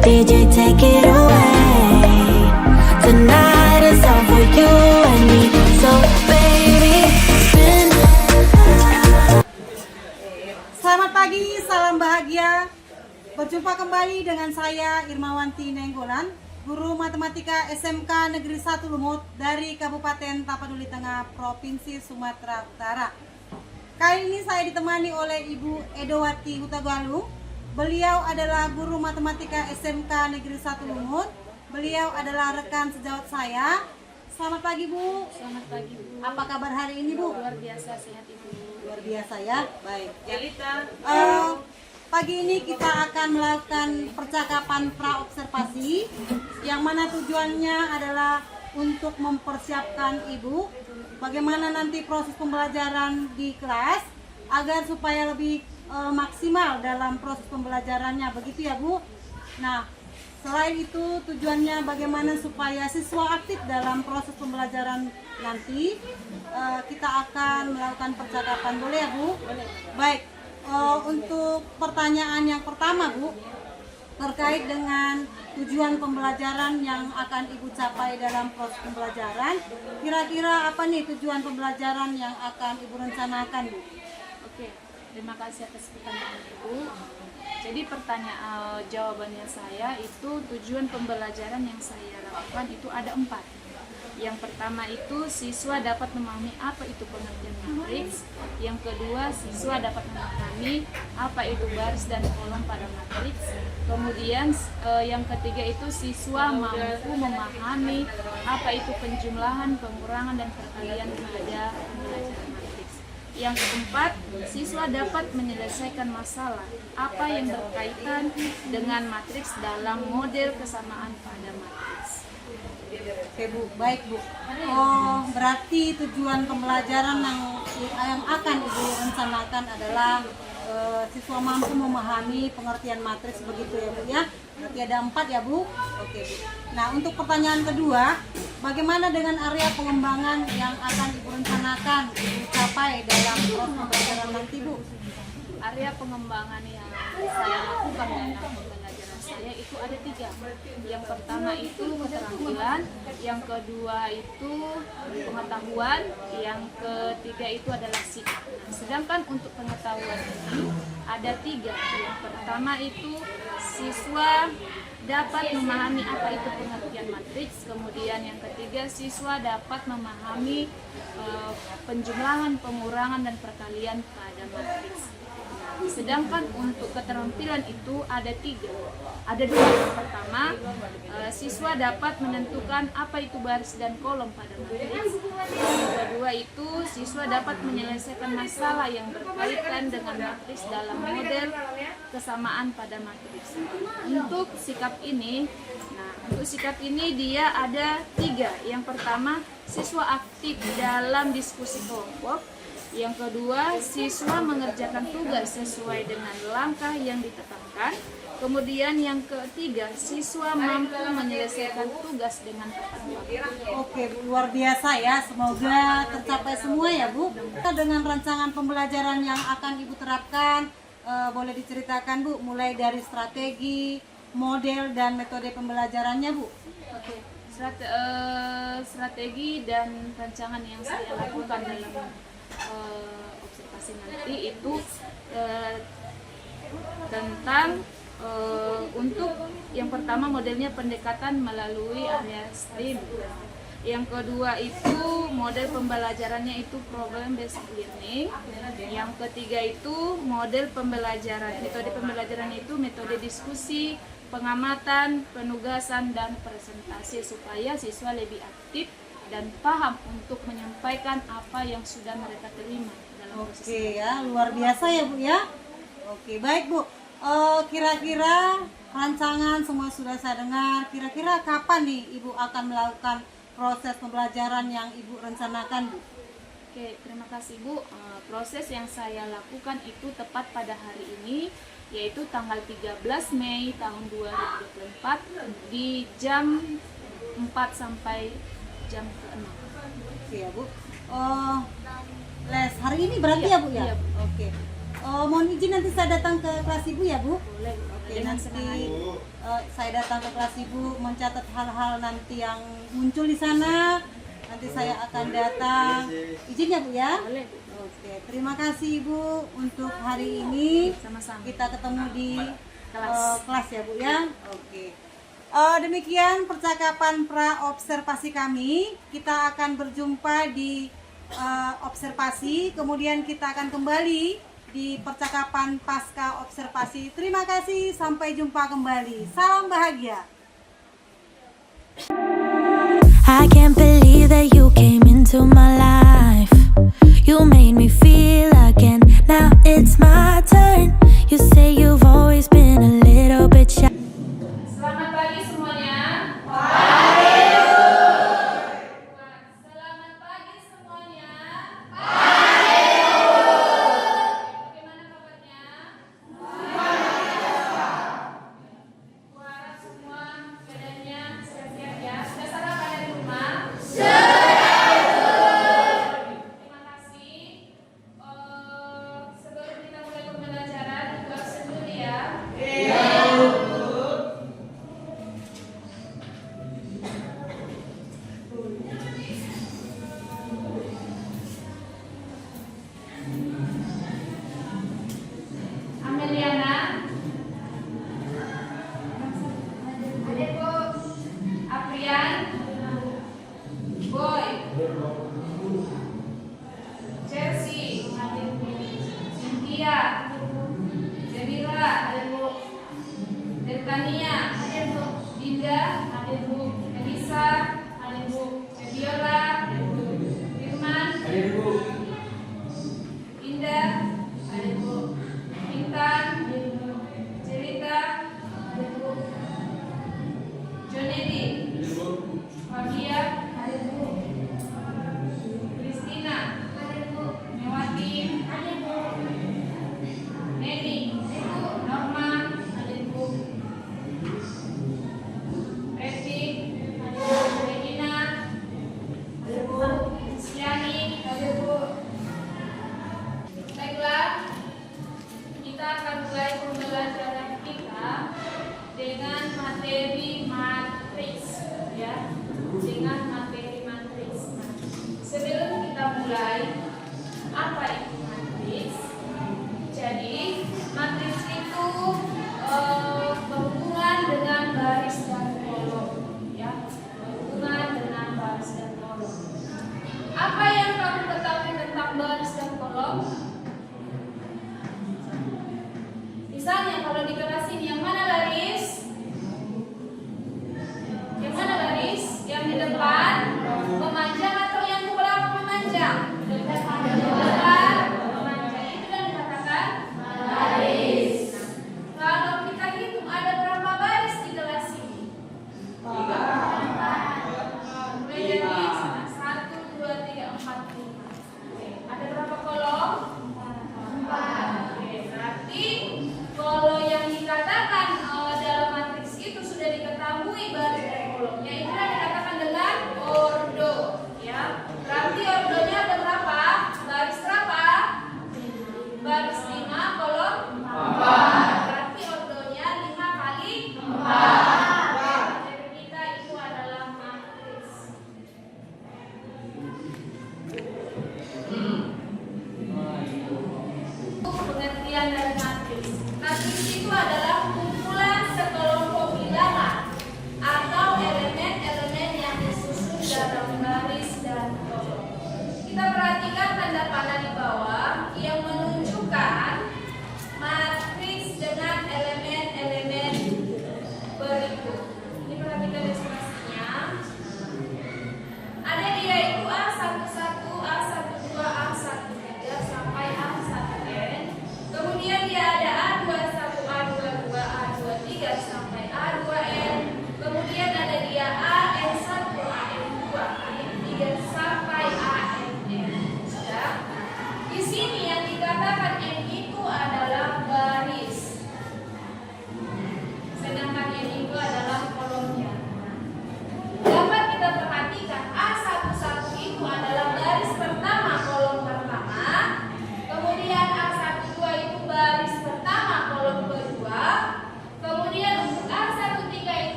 DJ, take it away. Tonight is all for you and me. So baby, spin. Selamat pagi, salam bahagia. Berjumpa kembali dengan saya Irmawanti Nenggolan, guru matematika SMK Negeri 1 Lumut dari Kabupaten Tapanuli Tengah, Provinsi Sumatera Utara. Kali ini saya ditemani oleh Ibu Edowati Hutagalung. Beliau adalah guru matematika SMK Negeri 1 Lumut. Beliau adalah rekan sejawat saya. Selamat pagi, Bu. Selamat pagi, Bu. Apa kabar hari ini, Bu? Luar biasa sehat, Ibu. Luar biasa ya. Baik. Elita. Pagi ini kita akan melakukan percakapan praobservasi yang mana tujuannya adalah untuk mempersiapkan Ibu bagaimana nanti proses pembelajaran di kelas agar supaya lebih maksimal dalam proses pembelajarannya, begitu ya, Bu. Nah, selain itu tujuannya bagaimana supaya siswa aktif dalam proses pembelajaran nanti. Kita akan melakukan percakapan, boleh ya, Bu? Boleh. Baik. Untuk pertanyaan yang pertama, Bu, terkait dengan tujuan pembelajaran yang akan Ibu capai dalam proses pembelajaran, kira-kira apa nih tujuan pembelajaran yang akan Ibu rencanakan, Bu? Oke, terima kasih atas pertanyaan Ibu. Jadi jawabannya saya itu tujuan pembelajaran yang saya lakukan itu ada 4. Yang pertama itu siswa dapat memahami apa itu pengertian matriks. Yang kedua, siswa dapat memahami apa itu baris dan kolom pada matriks. Kemudian yang ketiga itu siswa mampu memahami apa itu penjumlahan, pengurangan, dan perkalian pada pembelajaran matriks. Yang keempat, siswa dapat menyelesaikan masalah apa yang berkaitan dengan matriks dalam model kesamaan pada matriks. Oke, Bu, baik, Bu. Berarti tujuan pembelajaran yang akan Ibu rencanakan adalah siswa mampu memahami pengertian matriks, begitu ya, Bu ya. Berarti ada 4 ya, Bu. Oke, Bu. Nah, untuk pertanyaan kedua, bagaimana dengan area pengembangan yang akan Ibu rencanakan Ibu capai dalam proses pembelajaran nanti, Bu? Area pengembangan yang saya lakukan dalam pembelajaran saya itu ada 3. Yang pertama itu keterampilan, yang kedua itu pengetahuan, yang ketiga itu adalah sikap. Nah, sedangkan untuk pengetahuan ini ada 3. Yang pertama itu siswa dapat memahami apa itu pengertian matriks, kemudian yang ketiga siswa dapat memahami penjumlahan, pengurangan, dan perkalian pada matriks. Sedangkan untuk keterampilan itu ada 3. Ada 2. Yang pertama, siswa dapat menentukan apa itu baris dan kolom pada matriks. Yang kedua itu siswa dapat menyelesaikan masalah yang berkaitan dengan matriks dalam model kesamaan pada matriks. Untuk sikap ini dia ada 3. Yang pertama, siswa aktif dalam diskusi kelompok. Yang kedua, siswa mengerjakan tugas sesuai dengan langkah yang ditetapkan. Kemudian yang ketiga, siswa mampu menyelesaikan tugas dengan tepat waktu. Oke, Bu, luar biasa ya. Semoga tercapai semua ya, Bu. Dengan rancangan pembelajaran yang akan Ibu terapkan, boleh diceritakan, Bu, mulai dari strategi, model, dan metode pembelajarannya, Bu? Oke. Strategi dan rancangan yang saya lakukan dalam observasi nanti itu tentang untuk yang pertama modelnya pendekatan melalui area STEAM. Yang kedua itu model pembelajarannya itu problem based learning. Yang ketiga itu model pembelajaran, metode pembelajaran itu metode diskusi, pengamatan, penugasan, dan presentasi supaya siswa lebih aktif dan paham untuk menyampaikan apa yang sudah mereka terima dalam proses. Oke ya, luar biasa ya, Bu ya. Oke, baik, Bu. Kira-kira rancangan semua sudah saya dengar. Kira-kira kapan nih Ibu akan melakukan proses pembelajaran yang Ibu rencanakan, Bu? Oke, terima kasih, Bu. Proses yang saya lakukan itu tepat pada hari ini, yaitu tanggal 13 Mei tahun 2024 di jam 4 sampai jam ke-6. Oke ya, Bu. Les hari ini berarti ya, Bu ya? Iya, Bu. Oke. Mohon izin nanti saya datang ke kelas ibu ya Bu. Boleh, Bu. Oke, Dengan nanti senang hati. saya datang ke kelas ibu mencatat hal-hal nanti yang muncul di sana. Nanti saya akan datang. Izin ya Bu ya. Boleh, Bu. Oke, terima kasih Ibu untuk hari ini. Sama-sama. Kita ketemu di Kelas. kelas ya Bu ya. Oke. Demikian percakapan pra observasi kami. Kita akan berjumpa di observasi, kemudian kita akan kembali di percakapan pasca observasi. Terima kasih, sampai jumpa kembali. Salam bahagia. I can't believe that you came into my life. You made me feel again. Now it's my turn. You say you've always been a little bit shy. Selamat pagi semuanya. Selamat pagi semuanya. Bagaimana kabarnya? Harap semua keadaannya sehat-sehat ya. Sudah sarapan di rumah? Terima kasih. Sebelum kita mulai pembelajaran, kita absen dulu ya. Ameliana, adikku, Aprian, Boy, Chelsea, Cynthia, Jamila, Deltania, Dinda, Elisa, Febiola, Firman, Indah, Intan, Cerita, Jonedi, Fabia, Kristina, Mewati, Neni, Norma, Reti, Regina,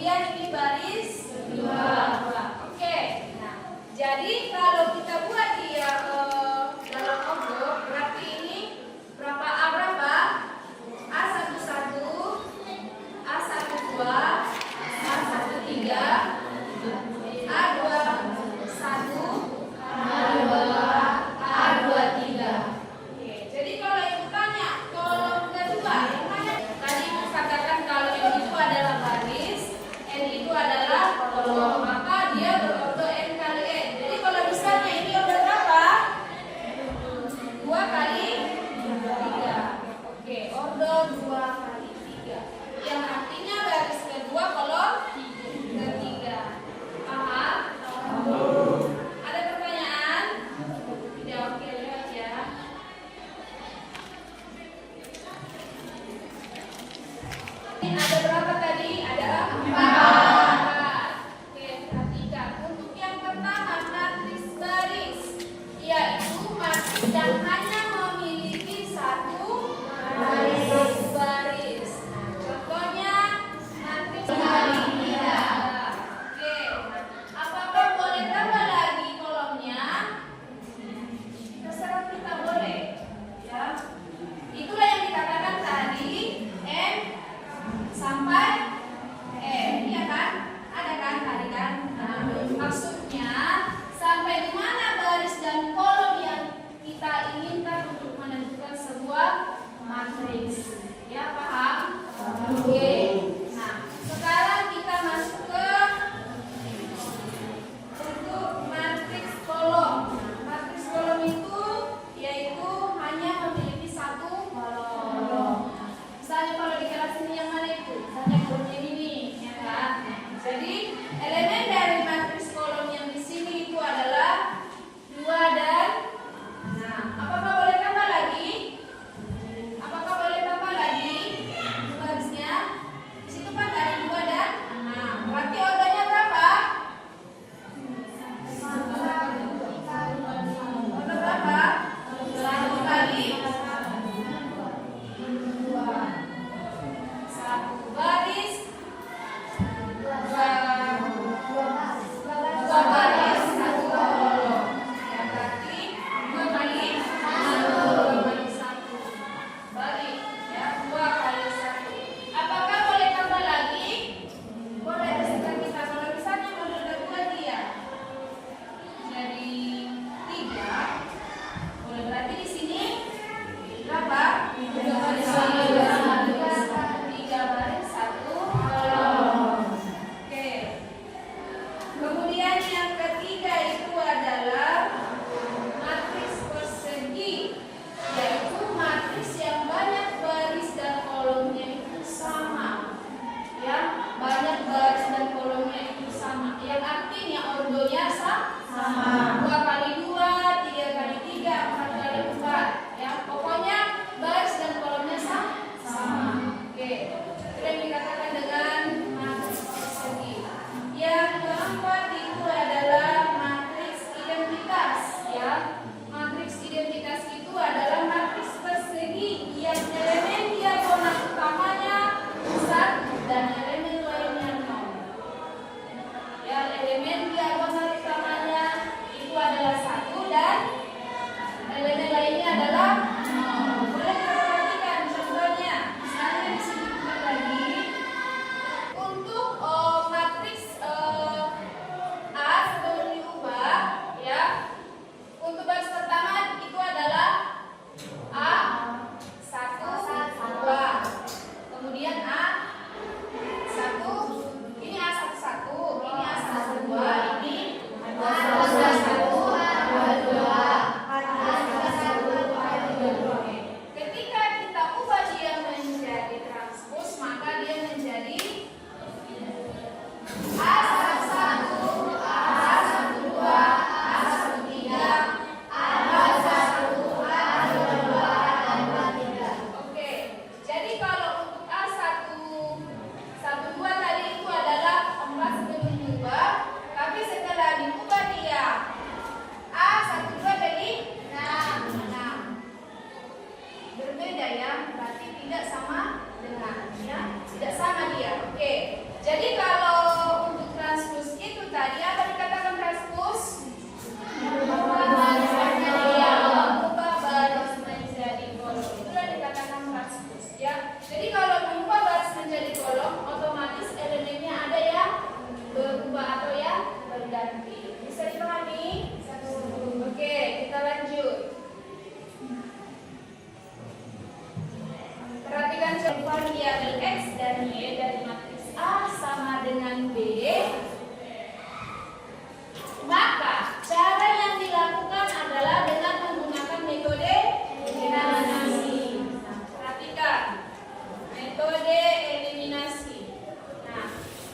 kemudian ini baris dua. Oke. Nah, jadi kalau kita buat dia dalam ordo, berarti ini berapa A berapa? A11, A12, A13, A21, A23. Oke, jadi kalau ibu tanya kolom kedua yang mana? Tadi ibu katakan kalau N itu adalah baris, N itu adalah kolom, maka dia berordo N kali N. Jadi kalau misalnya ini ordo berapa? 2 kali 3. Oke, ordo 2 kali 3. Yang artinya baris kedua kolom ketiga. Paham? Ada pertanyaan? Tidak, oke, lihat ya. Ini ada berapa tadi? Ada 4. Oke, perhatikan. Untuk yang pertama, matriks baris, yaitu matriks yang hanya memiliki satu baris. Contohnya matriks kali 3. Oke, apakah boleh tambah lagi kolomnya? Terserah kita boleh, ya. Itulah yang dikatakan tadi N sampai N, ya kan? Ada kan tadi kan? Nah, maksudnya sampai di mana baris dan kolom yang kita inginkan untuk menentukan sebuah matriks. Ya, paham? Oke. Nah, sekarang kita masuk ke untuk matriks kolom. Matriks kolom itu yaitu hanya memiliki satu kolom. Misalnya kalau di kelas ini yang mana itu? Misalnya kolomnya ini, ya kan? Jadi elemen dari matriks kolom yang di sini itu adalah 2 dan. Nah, apakah boleh tambah lagi? Apakah boleh tambah lagi barisnya? Di situ kan dari 2 dan 6. Berarti ordonya berapa? Ordo berapa? 1 kali 2. 1 baris, 2 baris, 1 kolom. Ya, berarti 2 kali 1. Balik, ya, 2 kali 1. Apakah boleh tambah lagi? Boleh, terserah kita. Kalau misalnya mau ada 2 dia jadi 3. Boleh, berarti di sini berapa? 3 baris 1 kolom. Oke. Kemudian yang ketiga itu adalah matriks persegi, yaitu matriks yang banyak baris dan kolomnya itu sama. Ya, banyak baris dan kolomnya itu sama. Yang artinya ordonya sama. 2 kali 2, 3 kali 3, 4 kali 4. Ya, pokoknya baris dan kolomnya sama. Oke. Itu yang dikatakan dengan matriks persegi. Yang keempat itu adalah matriks identitas, ya. Matriks identitas itu adalah matriks persegi yang elemen diagonal utamanya pusat dan elemen lainnya nol. Ya, elemen diagonal utamanya itu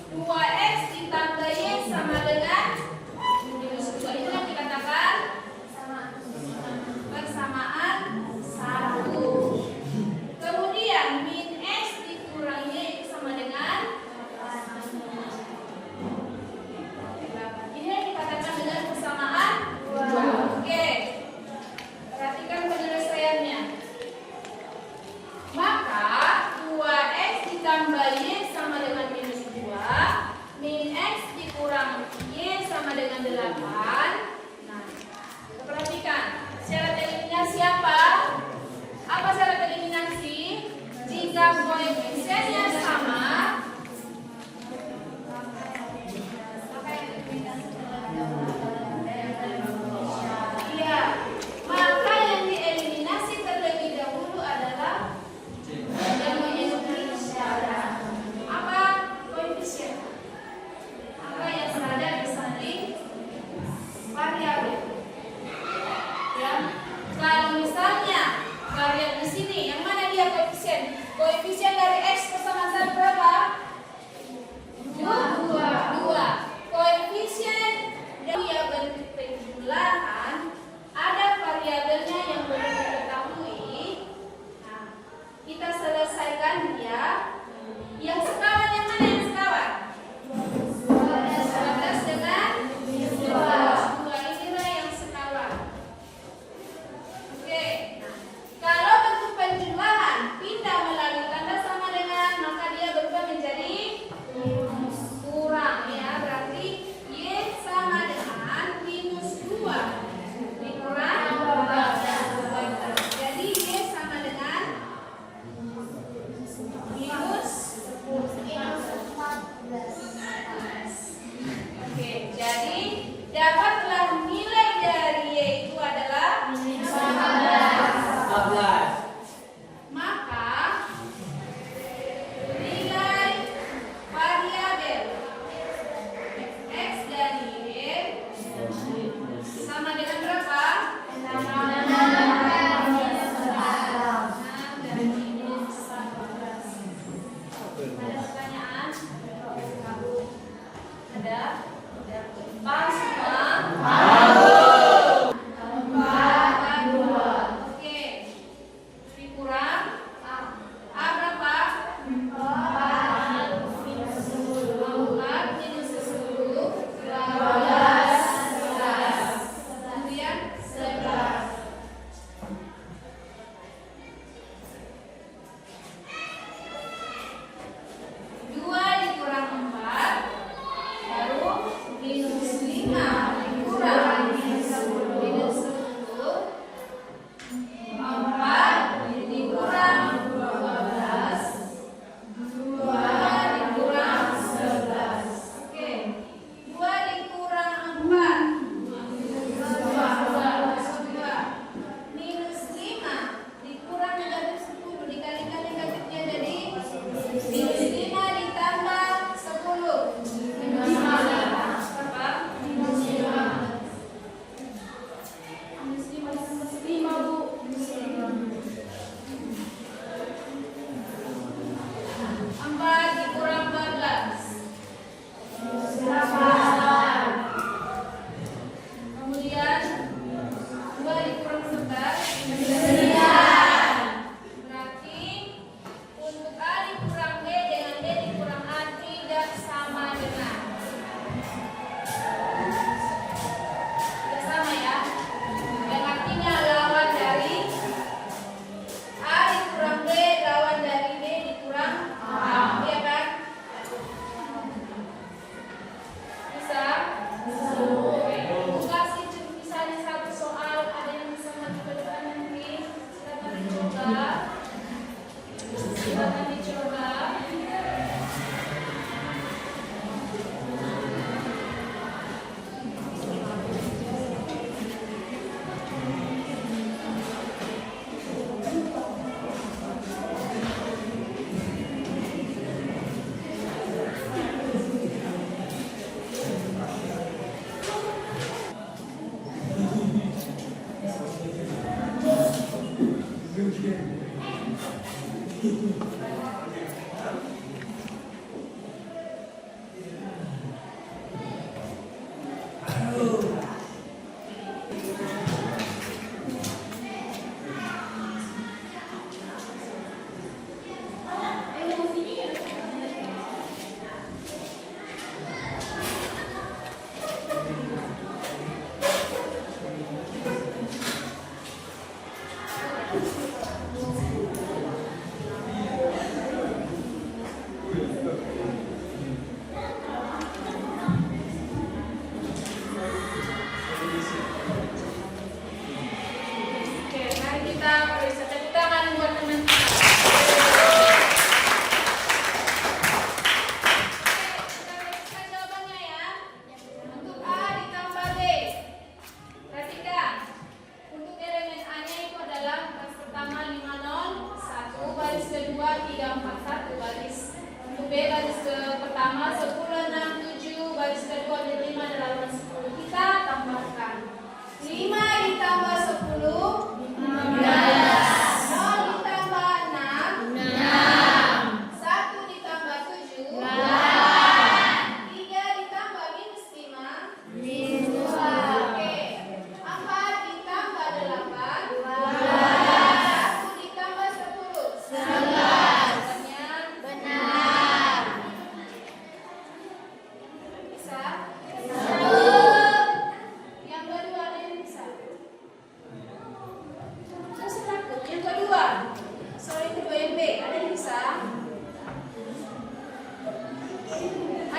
2x ditambah y sama dengan minus 2. Itu yang dikatakan persamaan 1. Kemudian min x dikurangi y itu sama dengan 8. Ini yang dikatakan dengan persamaan 2. Oke. Perhatikan penyelesaiannya. Maka 2x ditambah y sama dengan minus 2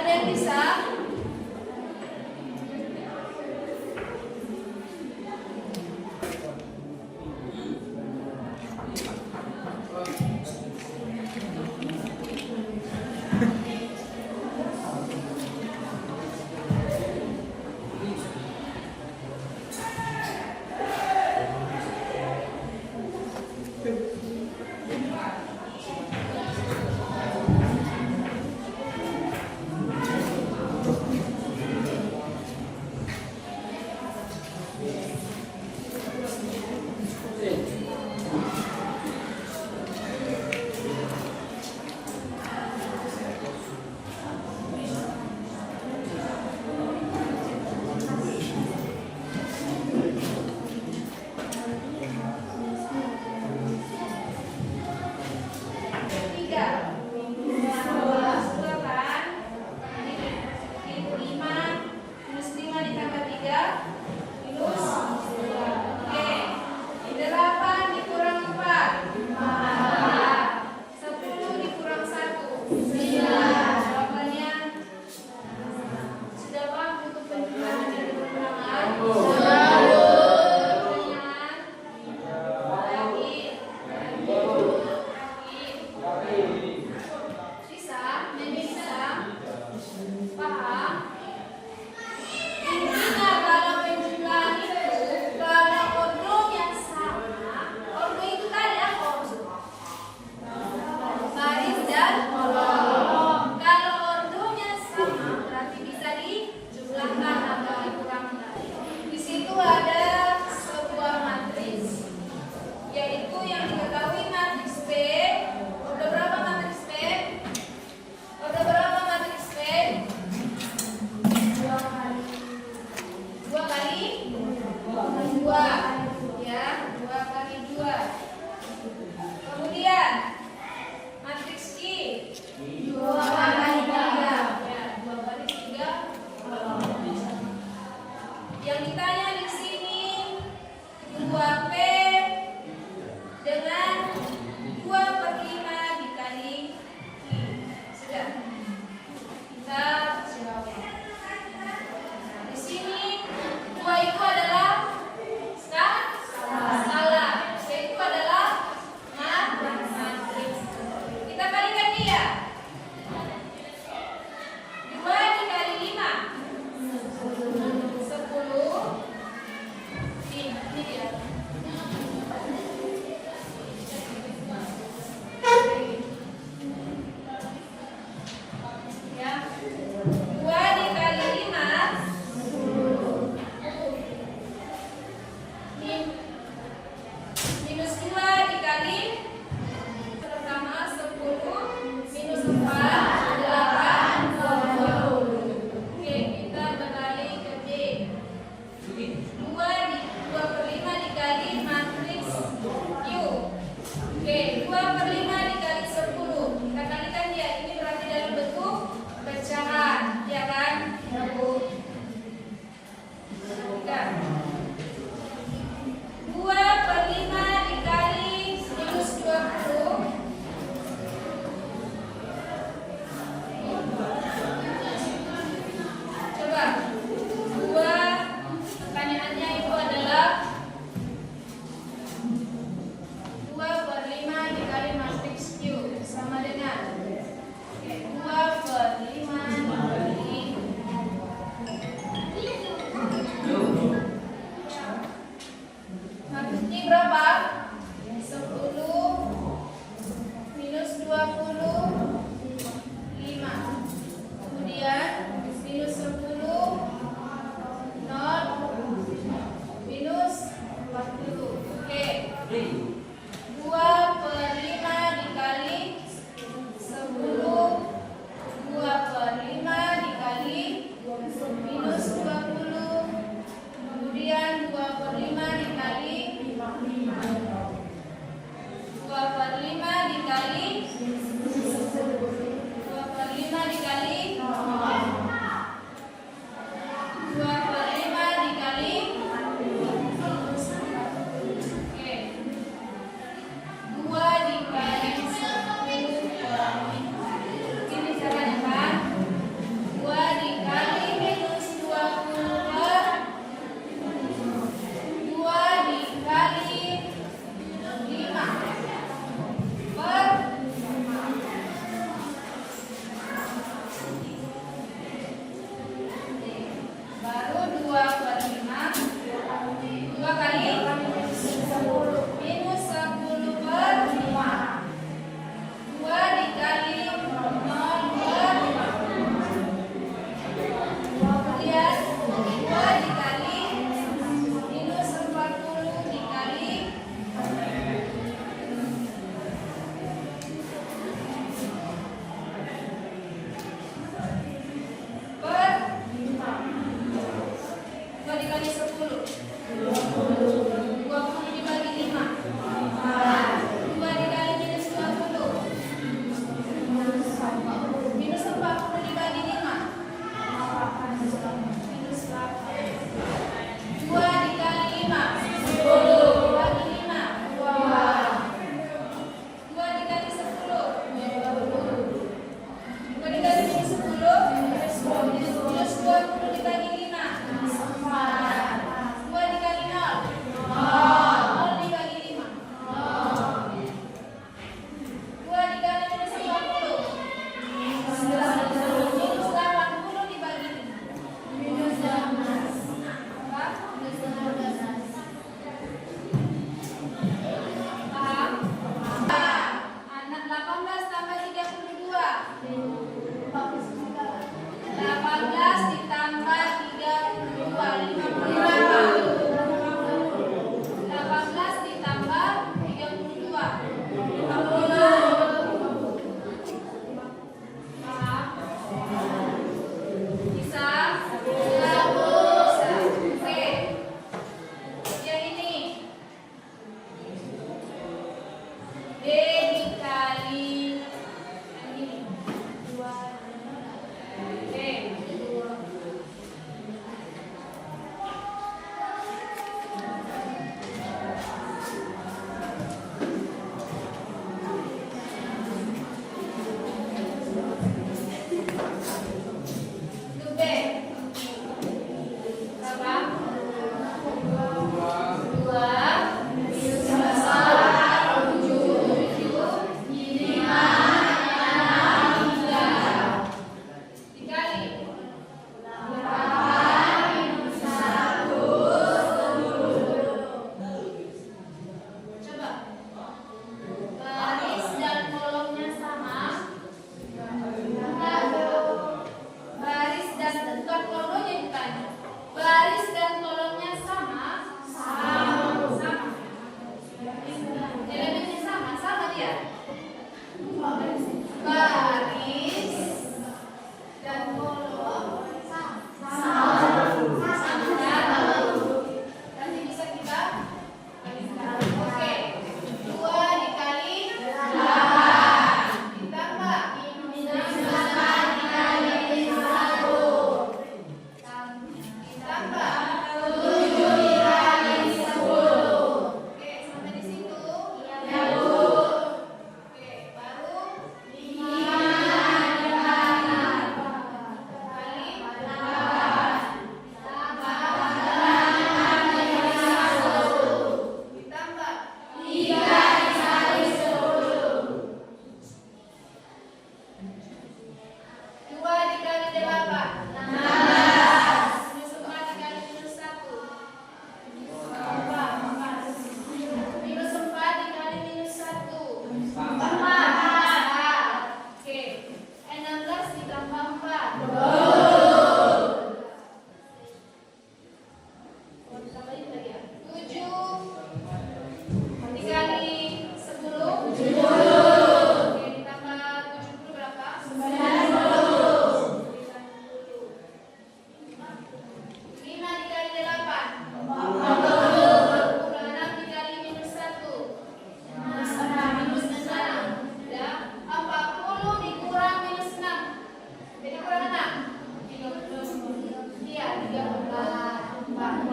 Ada yang bisa?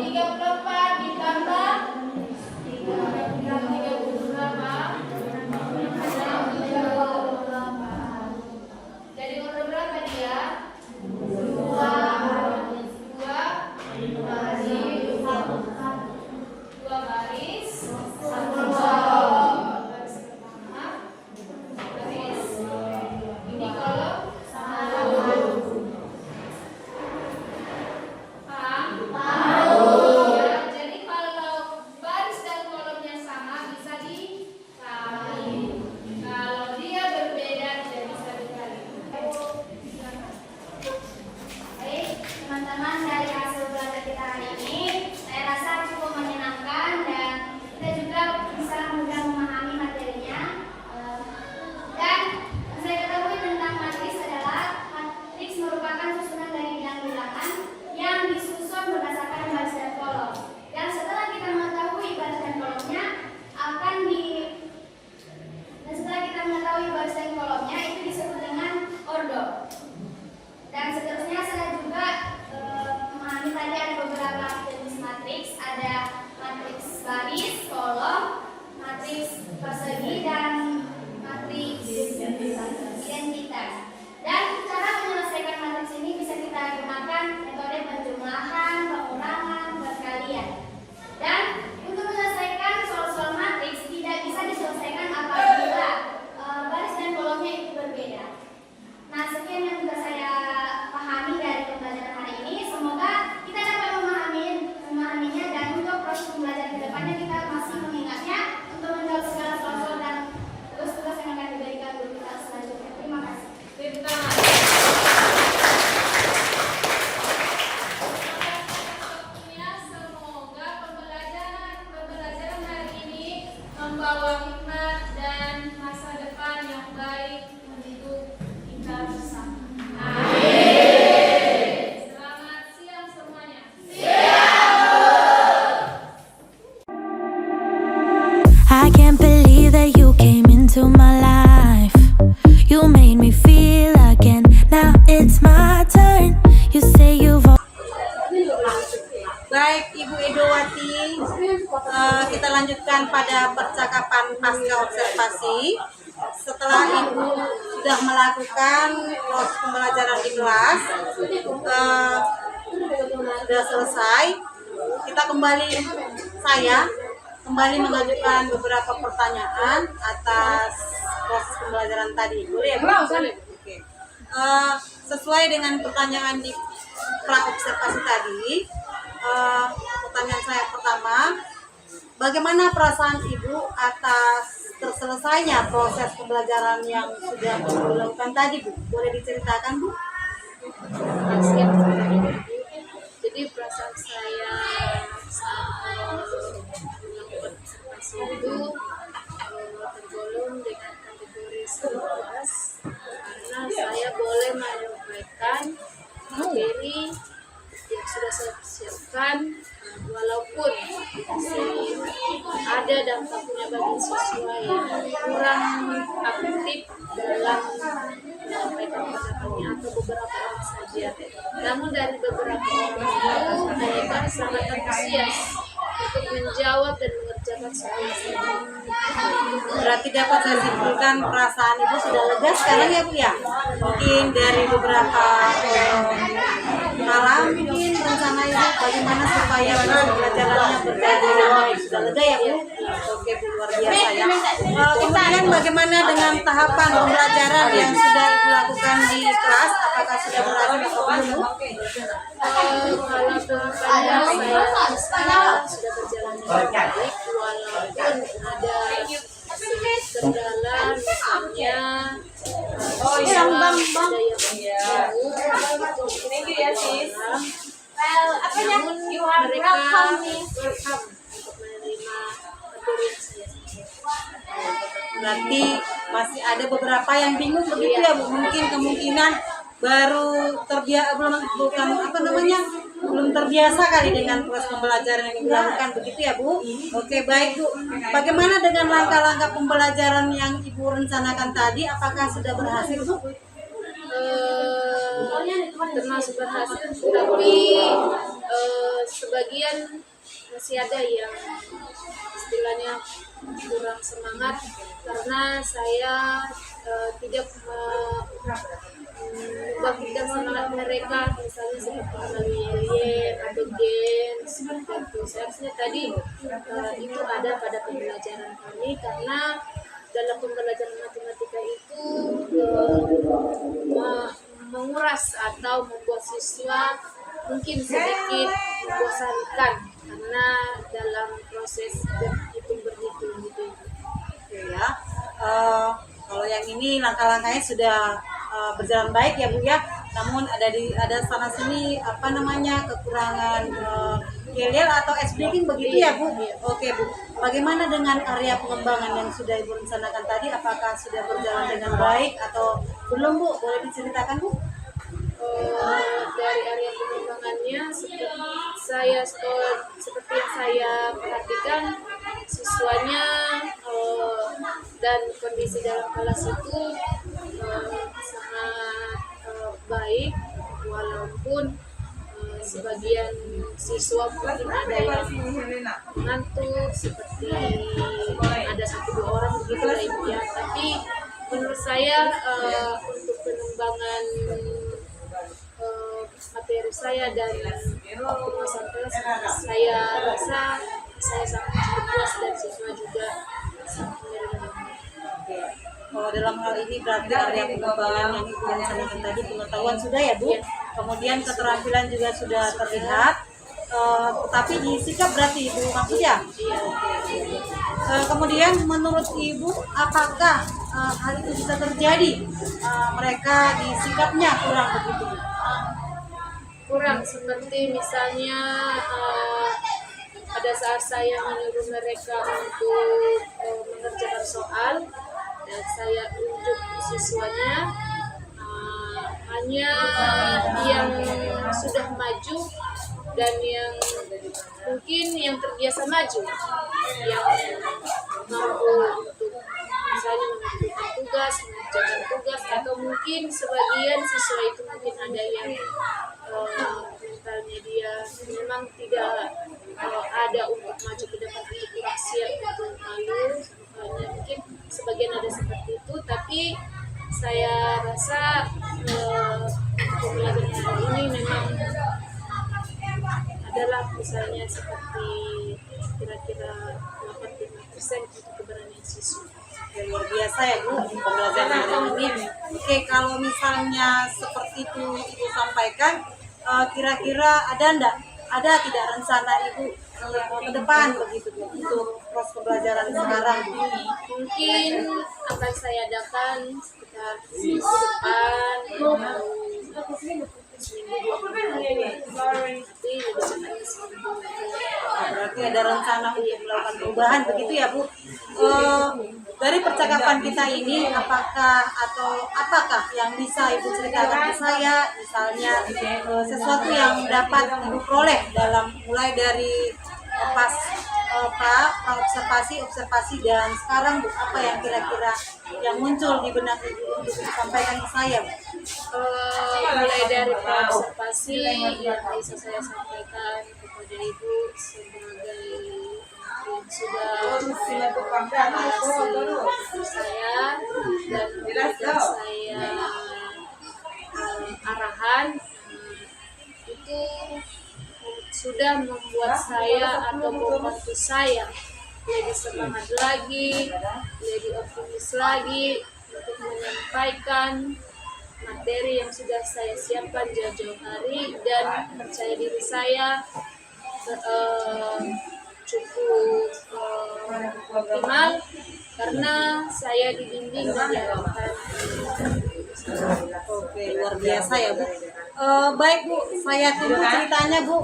34 ditambah 30 berapa? Jadi urut berapa dia? 2 baris 1 kolom. Baris ini kolom 1. Ya, jadi kalau baris dan kolomnya sama bisa dikali. Kalau dia berbeda tidak bisa dikali. Baik, teman-teman, dari hasil belajar kita hari ini, saya rasa cukup menyenangkan dan kita juga bisa mudah memahami materinya. Dan saya ketahui tentang matriks adalah matriks merupakan susunan dari bilang-bilangan yang disusun berdasarkan baris dan kolom. Dan setelah kita mengetahui baris dan kolomnya, itu disebut dengan ordo. Dan seterusnya saya juga memahami tadi ada beberapa jenis matriks, ada matriks baris, kolom, matriks persegi, dan matriks identitas. Dan cara menyelesaikan matriks ini bisa kita gunakan metode penjumlahan, pengurangan, perkalian. Dan untuk menyelesaikan soal-soal matriks tidak bisa diselesaikan apabila baris dan kolomnya itu berbeda. Nah, sekian yang bisa saya pahami dari pembelajaran hari ini. Semoga kita dapat memahaminya dan untuk proses pembelajaran ke depannya kita masih mengingatnya untuk menjawab segala soal-soal dan tugas-tugas yang akan diberikan guru kita selanjutnya. Terima kasih. Semoga pembelajaran hari ini membawa hikmat dan masa depan yang baik untuk kita bersama. Amin. Selamat siang semuanya. I can't believe that you came into my life. You made me feel again. Now it's my turn. You say you've Baik Ibu Edowati, kita lanjutkan pada percakapan pasca observasi. Setelah Ibu sudah melakukan proses pembelajaran di kelas, sudah selesai, kita saya kembali mengajukan beberapa pertanyaan atas proses pembelajaran tadi. Boleh ya, Bu? Oke. Sesuai dengan pertanyaan di pra-observasi tadi, pertanyaan saya pertama, bagaimana perasaan Ibu atas terselesainya proses pembelajaran yang sudah Ibu lakukan tadi, Bu? Boleh diceritakan, Bu? Siang. Jadi perasaan saya saat melakukan observasi itu tergolong dengan kategori sangat puas karena saya boleh menyampaikan materi yang sudah saya siapkan, walaupun masih ada dampaknya bagi siswa yang kurang aktif dalam menyampaikan pendapatnya atau beberapa orang saja. Namun dari beberapa orang itu mereka sangat antusias untuk menjawab dan mengerjakan soal-soal. Berarti dapat saya simpulkan perasaan Ibu sudah lega sekarang ya, Bu ya? Mungkin dari beberapa malam mungkin rencana Ibu bagaimana supaya pembelajarannya berjalan dengan baik. Sudah lega ya, Bu? Oke, Bu, luar biasa ya. Kemudian bagaimana dengan tahapan pembelajaran yang sudah Ibu lakukan di kelas? Apakah sudah berhasil atau belum, Bu? Kalau tahapannya saya sudah berjalan dengan baik, walaupun ada kendala misalnya namun mereka welcome untuk menerima materi yang saya sampaikan. Berarti masih ada beberapa yang bingung begitu ya, Bu? Mungkin kemungkinan baru belum terbiasa kali dengan proses pembelajaran yang dilakukan begitu ya, Bu? Oke, baik, Bu. Bagaimana dengan langkah-langkah pembelajaran yang Ibu rencanakan tadi? Apakah sudah berhasil, Bu? termasuk berhasil, tapi sebagian masih ada yang istilahnya kurang semangat karena saya tidak membangkitkan semangat mereka, misalnya seperti melalui yel atau gen seperti itu. Seharusnya tadi itu ada pada pembelajaran kami, karena dalam pembelajaran matematika itu menguras atau membuat siswa mungkin sedikit membosankan karena dalam proses berhitung gitu. Oke ya. Kalau yang ini langkah-langkahnya sudah berjalan baik ya Bu ya. Namun ada sana sini kekurangan yel atau ice breaking begitu ya Bu. Oke Bu. Bagaimana dengan area pengembangan yang sudah Ibu rencanakan tadi? Apakah sudah berjalan dengan baik atau belum Bu? Boleh diceritakan Bu? Dari area pengembangannya seperti yang saya perhatikan, siswanya dan kondisi dalam kelas itu sangat baik, walaupun sebagian siswa mungkin ada yang ngantuk, seperti ada 1-2 orang begitu lah Ibu ya. Tapi menurut saya untuk pengembangan materi saya dan penguasaan kelas, saya rasa saya sangat cukup puas dan siswa juga sangat menerima. Oh, dalam hal ini berarti area pengembangan yang Ibu rencanakan tadi, pengetahuan sudah ya Bu, kemudian keterampilan juga sudah terlihat, tapi di sikap berarti Ibu maksudnya? Iya. Kemudian menurut Ibu apakah hal itu bisa terjadi, mereka di sikapnya kurang begitu? Kurang, seperti misalnya pada saat saya menyuruh mereka untuk mengerjakan soal dan saya unjuk siswanya, hanya yang sudah maju dan yang mungkin yang terbiasa maju yang mampu untuk misalnya mengerjakan tugas, atau mungkin sebagian siswa itu mungkin ada yang mentalnya dia memang tidak ada untuk maju ke depan atau kurang siap untuk malu, makanya mungkin sebagian ada seperti itu. Tapi saya rasa pembelajaran hari ini memang adalah misalnya seperti kira-kira 85% untuk keberanian siswa. Luar biasa ya Bu pembelajaran hari ini. Oke, kalau misalnya seperti itu Ibu sampaikan, kira-kira ada tidak rencana Ibu ke depan begitu Bu untuk proses pembelajaran sekarang Bu? Mungkin akan saya adakan sekitar minggu depan atau seminggu 2 minggu, tapi lebih cepat seminggu. Berarti ada rencana untuk melakukan perubahan begitu ya Bu. Dari percakapan kita ini apakah yang bisa Ibu ceritakan ke saya, misalnya sesuatu yang dapat Ibu peroleh dalam mulai dari observasi dan sekarang Bu, apa yang kira-kira yang muncul di benak Ibu untuk disampaikan ke saya Bu? Mulai dari observasi yang bisa saya sampaikan kepada Ibu sebagai yang sudah saya dan memberikan saya arahan, itu sudah membuat saya atau membantu saya lebih semangat lagi, lebih optimis lagi untuk menyampaikan materi yang sudah saya siapkan jauh-jauh hari, dan percaya diri saya cukup optimal karena saya dibimbing dan diarahkan. Oke, luar biasa ya Bu. Baik Bu, saya tunggu ceritanya Bu.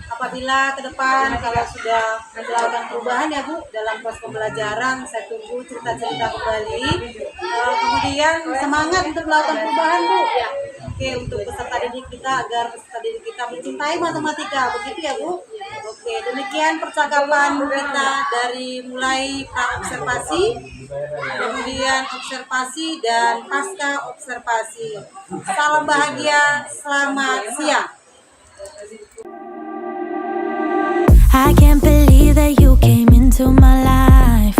Apabila ke depan kalau sudah melakukan perubahan ya Bu dalam proses pembelajaran, saya tunggu cerita-cerita kembali. Kemudian semangat untuk melakukan perubahan Bu. Ya. Oke, untuk peserta didik kita agar peserta didik kita mencintai matematika, begitu ya Bu. Oke. Oke, demikian percakapan kita dari mulai pra-observasi, kemudian observasi, dan pasca observasi. Salam bahagia, selamat siang. I can't believe that you came into my life.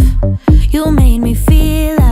You made me feel like